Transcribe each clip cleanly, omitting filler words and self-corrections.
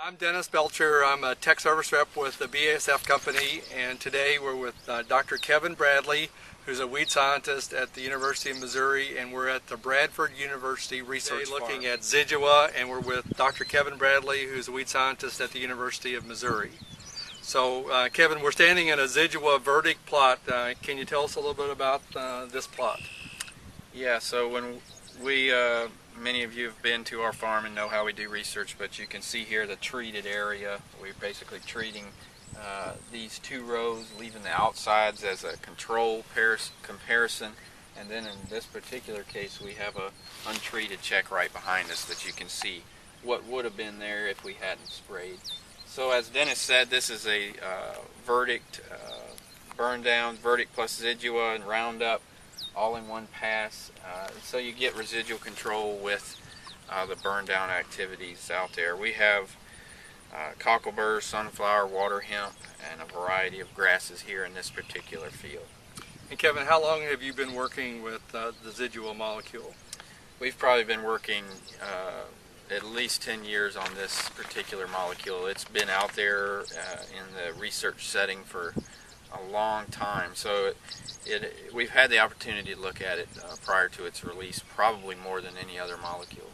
I'm Dennis Belcher. I'm a tech service rep with the BASF company, and today we're with Dr. Kevin Bradley, who's a weed scientist at the University of Missouri, and we're at the Bradford University Research Farm. Looking at Zidua, and we're with Dr. Kevin Bradley, who's a weed scientist at the University of Missouri. So, Kevin, we're standing in a Zidua verdict plot. Can you tell us a little bit about this plot? Yeah, so when we, many of you have been to our farm and know how we do research, but you can see here the treated area. We're basically treating these two rows, leaving the outsides as a control comparison, and then in this particular case we have a untreated check right behind us that you can see what would have been there if we hadn't sprayed. So as Dennis said, this is a verdict, burn down, verdict plus Zidua and Roundup, all in one pass. So you get residual control with the burn down activities out there. We have cockleburr, sunflower, water hemp, and a variety of grasses here in this particular field. And Kevin, how long have you been working with the Zidua molecule? We've probably been working at least 10 years on this particular molecule. It's been out there in the research setting for a long time, so we've had the opportunity to look at it prior to its release, probably more than any other molecule.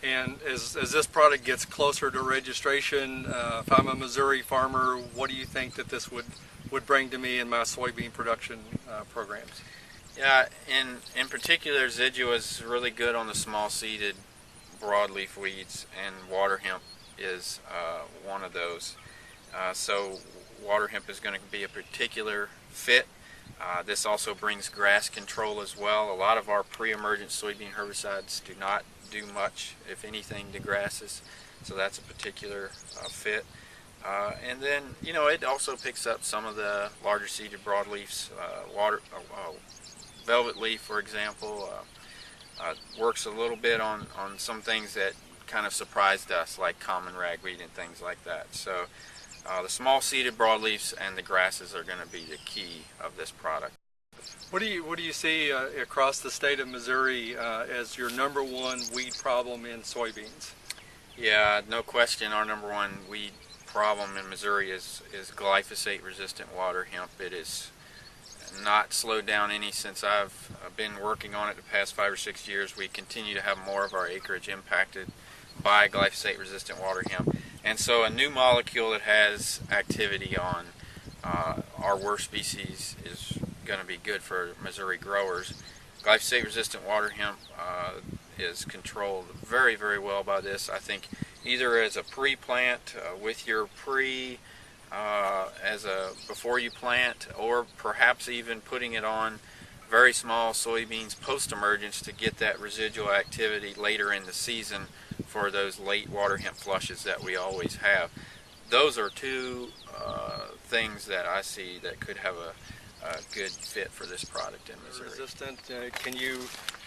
And as this product gets closer to registration, if I'm a Missouri farmer, what do you think that this would bring to me in my soybean production programs? Yeah, in particular, Zidua is really good on the small-seeded broadleaf weeds, and water hemp is one of those. So water hemp is going to be a particular fit. This also brings grass control as well. A lot of our pre-emergent soybean herbicides do not do much, if anything, to grasses, so that's a particular fit. And then, you know, it also picks up some of the larger seeded broadleafs. Velvet leaf, for example, works a little bit on some things that kind of surprised us, like common ragweed and things like that. So the small seeded broadleafs and the grasses are going to be the key of this product. What do you see across the state of Missouri as your number one weed problem in soybeans? Yeah, no question, our number one weed problem in Missouri is glyphosate resistant water hemp. It is not slowed down any since I've been working on it the past 5 or 6 years. We continue to have more of our acreage impacted by glyphosate resistant water hemp, and so a new molecule that has activity on our worst species is going to be good for Missouri growers. Glyphosate resistant water hemp is controlled very, very well by this. I think either as a pre-plant with your before you plant, or perhaps even putting it on very small soybeans post-emergence to get that residual activity later in the season for those late water hemp flushes that we always have. Those are two things that I see that could have a good fit for this product in Missouri. Resistant, can you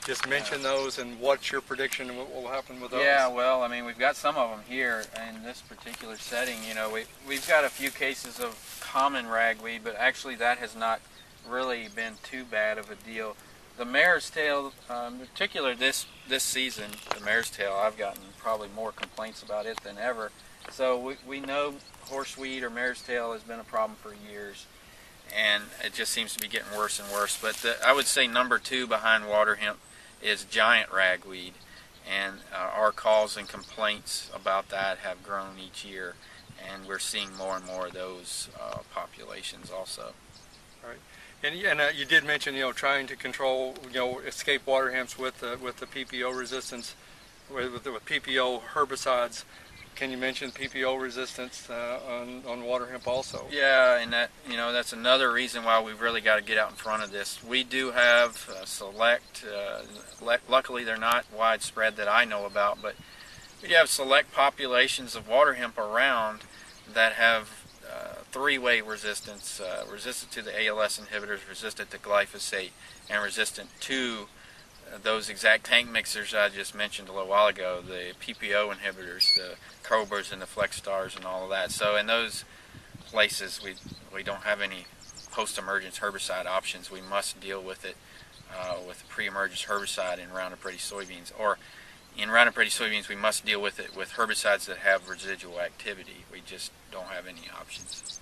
just mention those and what's your prediction and what will happen with those? Yeah, well, I mean, we've got some of them here in this particular setting. You know, we've got a few cases of common ragweed, but actually that has not really been too bad of a deal. The mare's tail, in particular this season, the mare's tail, I've gotten probably more complaints about it than ever. So we know horseweed or mare's tail has been a problem for years, and it just seems to be getting worse and worse. But I would say number two behind water hemp is giant ragweed, and our calls and complaints about that have grown each year, and we're seeing more and more of those populations also. All right. And you did mention, trying to control, escape water hemps with the PPO resistance, with PPO herbicides. Can you mention PPO resistance on water hemp also? Yeah, and that's another reason why we've really got to get out in front of this. We do have select, luckily they're not widespread that I know about, but we have select populations of water hemp around that have three-way resistance, resistant to the ALS inhibitors, resistant to glyphosate, and resistant to those exact tank mixers I just mentioned a little while ago, the PPO inhibitors, the Cobras and the Flex Stars and all of that. So in those places we don't have any post-emergence herbicide options. We must deal with it with pre-emergence herbicide in Roundup Ready soybeans. Or in Roundup Ready soybeans, we must deal with it with herbicides that have residual activity. We just don't have any options.